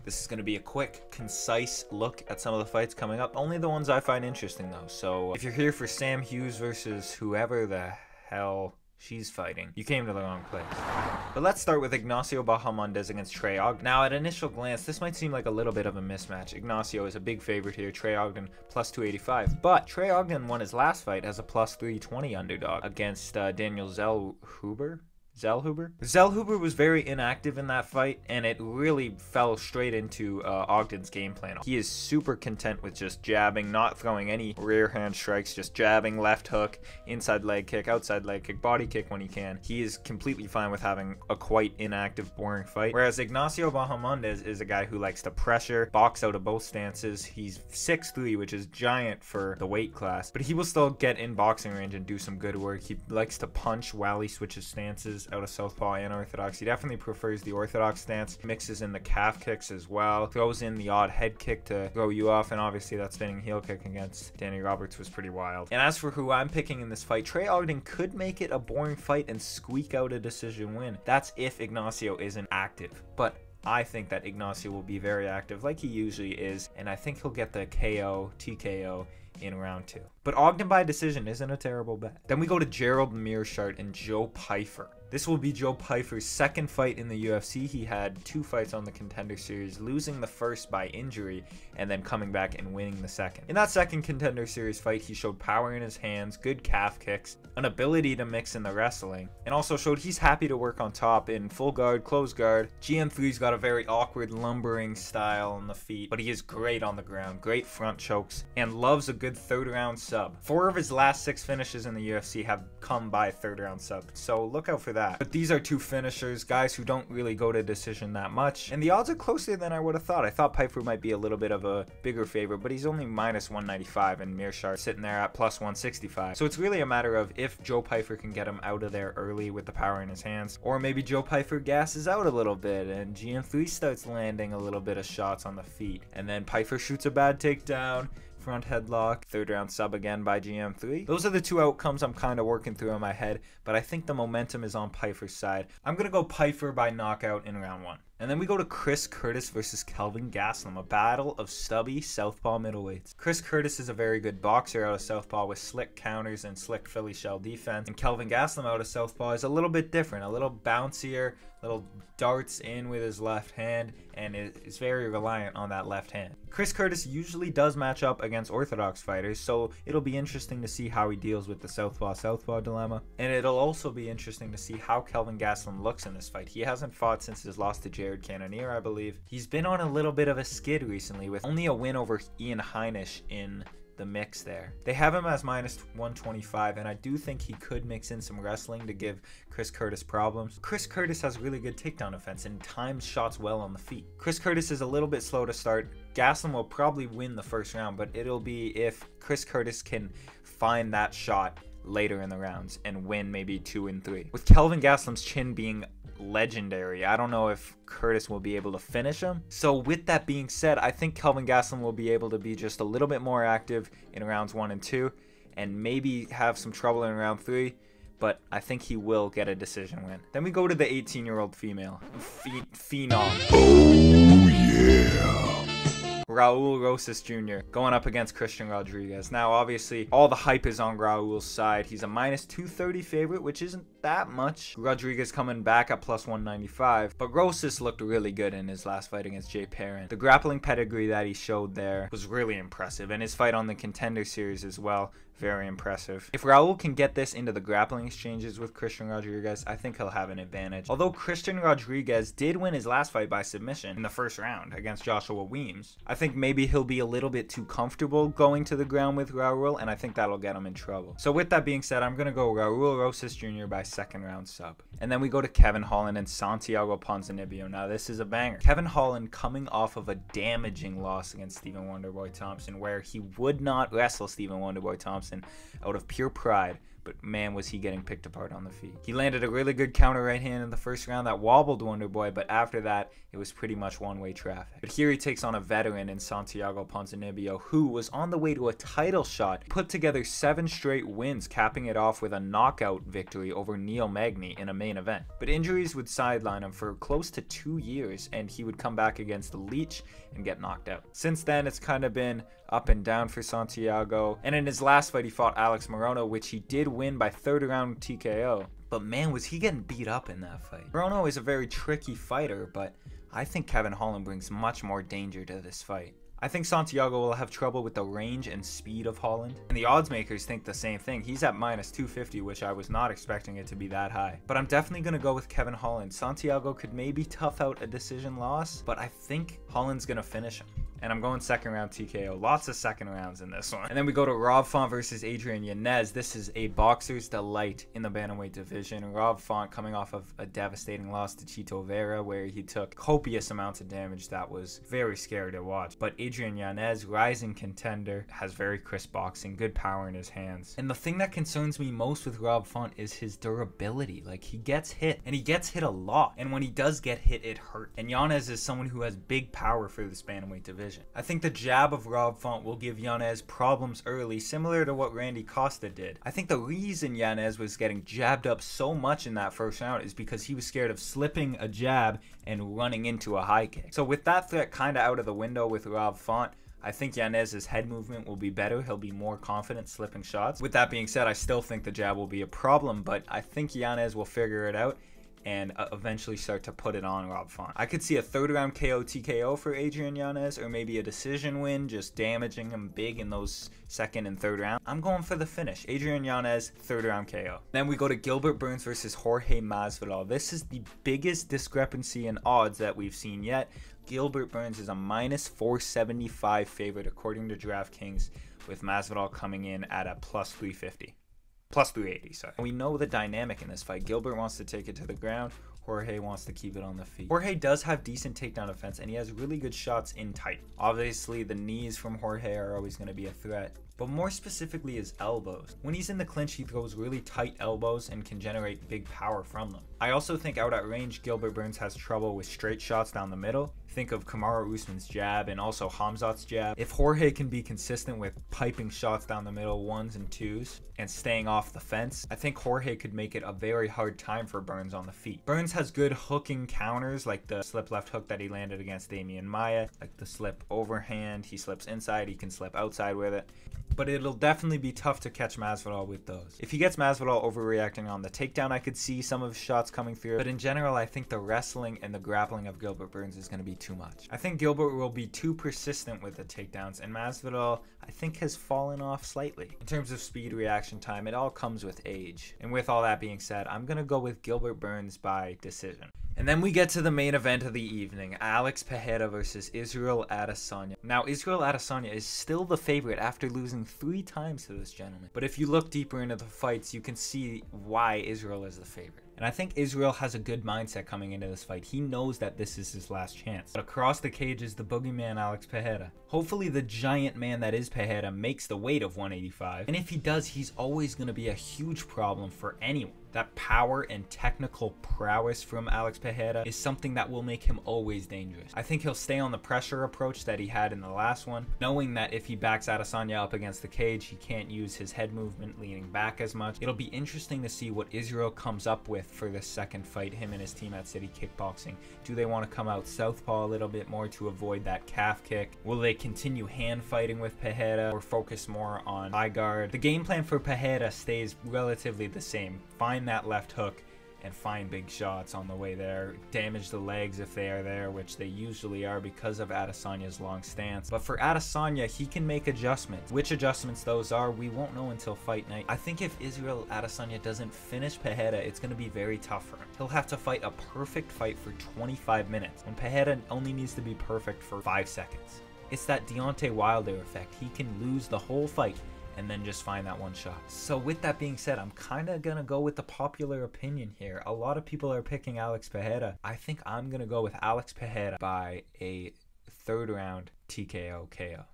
This is going to be a quick, concise look at some of the fights coming up. Only the ones I find interesting though. So if you're here for Sam Hughes versus whoever the hell she's fighting, you came to the wrong place. But let's start with Ignacio Bahamondes against Trey Ogden. Now, at initial glance, this might seem like a little bit of a mismatch. Ignacio is a big favorite here, Trey Ogden plus 285. But Trey Ogden won his last fight as a plus 320 underdog against Daniel Zellhuber. Zellhuber was very inactive in that fight, and it really fell straight into Ogden's game plan. He is super content with just jabbing, not throwing any rear hand strikes, just jabbing, left hook, inside leg kick, outside leg kick, body kick when he can. He is completely fine with having a quite inactive, boring fight. Whereas Ignacio Bahamondes is a guy who likes to pressure, box out of both stances. He's 6'3", which is giant for the weight class, but he will still get in boxing range and do some good work. He likes to punch while he switches stances out of southpaw and orthodox. He definitely prefers the orthodox stance, mixes in the calf kicks as well, throws in the odd head kick to throw you off, and obviously that spinning heel kick against Danny Roberts was pretty wild. And as for who I'm picking in this fight, Trey Ogden could make it a boring fight and squeak out a decision win. That's if Ignacio isn't active, but I think that Ignacio will be very active like he usually is, and I think he'll get the TKO in round 2. But Ogden by decision isn't a terrible bet. Then we go to Gerald Meerschaert and Joe Pyfer. This will be Joe Pyfer's second fight in the UFC. He had 2 fights on the Contender Series, losing the first by injury and then coming back and winning the second. In that second Contender Series fight, he showed power in his hands, good calf kicks, an ability to mix in the wrestling, and also showed he's happy to work on top in full guard, closed guard. GM3's got a very awkward lumbering style on the feet, but he is great on the ground, great front chokes, and loves a good third round sub. 4 of his last 6 finishes in the UFC have come by third round sub, so look out for that. But these are 2 finishers, guys who don't really go to decision that much, and the odds are closer than I would have thought. I thought Pyfer might be a little bit of a bigger favorite, but he's only minus 195 and Meerschaert sitting there at plus 165. So it's really a matter of if Joe Pyfer can get him out of there early with the power in his hands, or maybe Joe Pyfer gasses out a little bit and GM3 starts landing a little bit of shots on the feet, and then Pyfer shoots a bad takedown, front headlock, third round sub again by GM3. Those are the 2 outcomes I'm kind of working through in my head, but I think the momentum is on Pyfer's side. I'm going to go Pyfer by knockout in round 1. And then we go to Chris Curtis versus Kelvin Gastelum, a battle of stubby southpaw middleweights. Chris Curtis is a very good boxer out of southpaw with slick counters and slick Philly shell defense. And Kelvin Gastelum out of southpaw is a little bit different, a little bouncier, little darts in with his left hand, and is very reliant on that left hand. Chris Curtis usually does match up against orthodox fighters, so it'll be interesting to see how he deals with the southpaw dilemma. And it'll also be interesting to see how Kelvin Gastelum looks in this fight. He hasn't fought since his loss to Jared Cannonier, I believe. He's been on a little bit of a skid recently with only a win over Ian Heinisch in the mix there. They have him as minus 125, and I do think he could mix in some wrestling to give Chris Curtis problems. Chris Curtis has really good takedown defense and times shots well on the feet. Chris Curtis is a little bit slow to start. Gastelum will probably win the first round, but it'll be if Chris Curtis can find that shot later in the rounds and win maybe 2 and 3. With Kelvin Gastelum's chin being legendary, I don't know if Curtis will be able to finish him. So with that being said, I think Kelvin Gastelum will be able to be just a little bit more active in rounds 1 and 2 and maybe have some trouble in round 3, but I think he will get a decision win. Then we go to the 18-year-old female phenom. Oh yeah. Raul Rosas Jr. going up against Christian Rodriguez. Now, obviously, all the hype is on Raul's side. He's a minus 230 favorite, which isn't that much. Rodriguez coming back at plus 195, but Rosas looked really good in his last fight against Jay Perrin. The grappling pedigree that he showed there was really impressive, and his fight on the Contender Series as well, very impressive. If Raul can get this into the grappling exchanges with Christian Rodriguez, I think he'll have an advantage. Although Christian Rodriguez did win his last fight by submission in the first round against Joshua Weems, I think maybe he'll be a little bit too comfortable going to the ground with Raul, and I think that'll get him in trouble. So with that being said, I'm going to go Raul Rosas Jr. by second round sub. And then we go to Kevin Holland and Santiago Ponzinibbio. Now this is a banger. Kevin Holland coming off of a damaging loss against Stephen Wonderboy Thompson, where he would not wrestle Stephen Wonderboy Thompson out of pure pride, but man, was he getting picked apart on the feet. He landed a really good counter right hand in the first round that wobbled Wonderboy, but after that, it was pretty much one-way traffic. But here he takes on a veteran in Santiago Ponzinibbio, who was on the way to a title shot, put together 7 straight wins, capping it off with a knockout victory over Neil Magny in a main event. But injuries would sideline him for close to 2 years, and he would come back against Leach and get knocked out. Since then, it's kind of been up and down for Santiago, and in his last fight he fought Alex Morono, which he did win by 3rd round TKO. But man, was he getting beat up in that fight. Morono is a very tricky fighter, but I think Kevin Holland brings much more danger to this fight. I think Santiago will have trouble with the range and speed of Holland, and the odds makers think the same thing. He's at -250, which I was not expecting it to be that high. But I'm definitely going to go with Kevin Holland. Santiago could maybe tough out a decision loss, but I think Holland's going to finish him. And I'm going 2nd round TKO. Lots of second rounds in this one. And then we go to Rob Font versus Adrian Yanez. This is a boxer's delight in the bantamweight division. Rob Font coming off of a devastating loss to Chito Vera, where he took copious amounts of damage that was very scary to watch. But Adrian Yanez, rising contender, has very crisp boxing, good power in his hands. And the thing that concerns me most with Rob Font is his durability. Like, he gets hit, and he gets hit a lot. And when he does get hit, it hurts. And Yanez is someone who has big power for this bantamweight division. I think the jab of Rob Font will give Yanez problems early, similar to what Randy Costa did. I think the reason Yanez was getting jabbed up so much in that first round is because he was scared of slipping a jab and running into a high kick. So with that threat kind of out of the window with Rob Font, I think Yanez's head movement will be better. He'll be more confident slipping shots. With that being said, I still think the jab will be a problem, but I think Yanez will figure it out and eventually start to put it on Rob Font. I could see a 3rd round KO TKO for Adrian Yanez, or maybe a decision win, just damaging him big in those 2nd and 3rd round. I'm going for the finish. Adrian Yanez, 3rd round KO. Then we go to Gilbert Burns versus Jorge Masvidal. This is the biggest discrepancy in odds that we've seen yet. Gilbert Burns is a -475 favorite according to DraftKings, with Masvidal coming in at a +350. +380, sorry. We know the dynamic in this fight. Gilbert wants to take it to the ground. Jorge wants to keep it on the feet. Jorge does have decent takedown defense, and he has really good shots in tight. Obviously, the knees from Jorge are always going to be a threat, but more specifically his elbows. When he's in the clinch, he throws really tight elbows and can generate big power from them. I also think out at range, Gilbert Burns has trouble with straight shots down the middle. Think of Kamaru Usman's jab and also Khamzat's jab. If Jorge can be consistent with piping shots down the middle, 1s and 2s, and staying off the fence, I think Jorge could make it a very hard time for Burns on the feet. Burns has good hooking counters, like the slip left hook that he landed against Damian Maia, like the slip overhand. He slips inside, he can slip outside with it. But it'll definitely be tough to catch Masvidal with those. If he gets Masvidal overreacting on the takedown, I could see some of his shots coming through. But in general, I think the wrestling and the grappling of Gilbert Burns is going to be too much. I think Gilbert will be too persistent with the takedowns, and Masvidal, I think, has fallen off slightly. In terms of speed reaction time, it all comes with age. And with all that being said, I'm going to go with Gilbert Burns by decision. And then we get to the main event of the evening, Alex Pereira versus Israel Adesanya. Now, Israel Adesanya is still the favorite after losing 3 times to this gentleman. But if you look deeper into the fights, you can see why Israel is the favorite. And I think Israel has a good mindset coming into this fight. He knows that this is his last chance. But across the cage is the boogeyman Alex Pereira. Hopefully the giant man that is Pereira makes the weight of 185. And if he does, he's always going to be a huge problem for anyone. That power and technical prowess from Alex Pereira is something that will make him always dangerous. I think he'll stay on the pressure approach that he had in the last one, knowing that if he backs Adesanya up against the cage, he can't use his head movement leaning back as much. It'll be interesting to see what Israel comes up with for this second fight, him and his team at City Kickboxing. Do they want to come out southpaw a little bit more to avoid that calf kick? Will they continue hand fighting with Pereira or focus more on high guard? The game plan for Pereira stays relatively the same. Find that left hook and find big shots on the way there. Damage the legs if they are there, which they usually are because of Adesanya's long stance. But for Adesanya, he can make adjustments. Which adjustments those are, we won't know until fight night. I think if Israel Adesanya doesn't finish Pereira, it's going to be very tough for him. He'll have to fight a perfect fight for 25 minutes, when Pereira only needs to be perfect for 5 seconds. It's that Deontay Wilder effect. He can lose the whole fight and then just find that one shot. So with that being said, I'm kind of going to go with the popular opinion here. A lot of people are picking Alex Pereira. I think I'm going to go with Alex Pereira by a 3rd round TKO KO.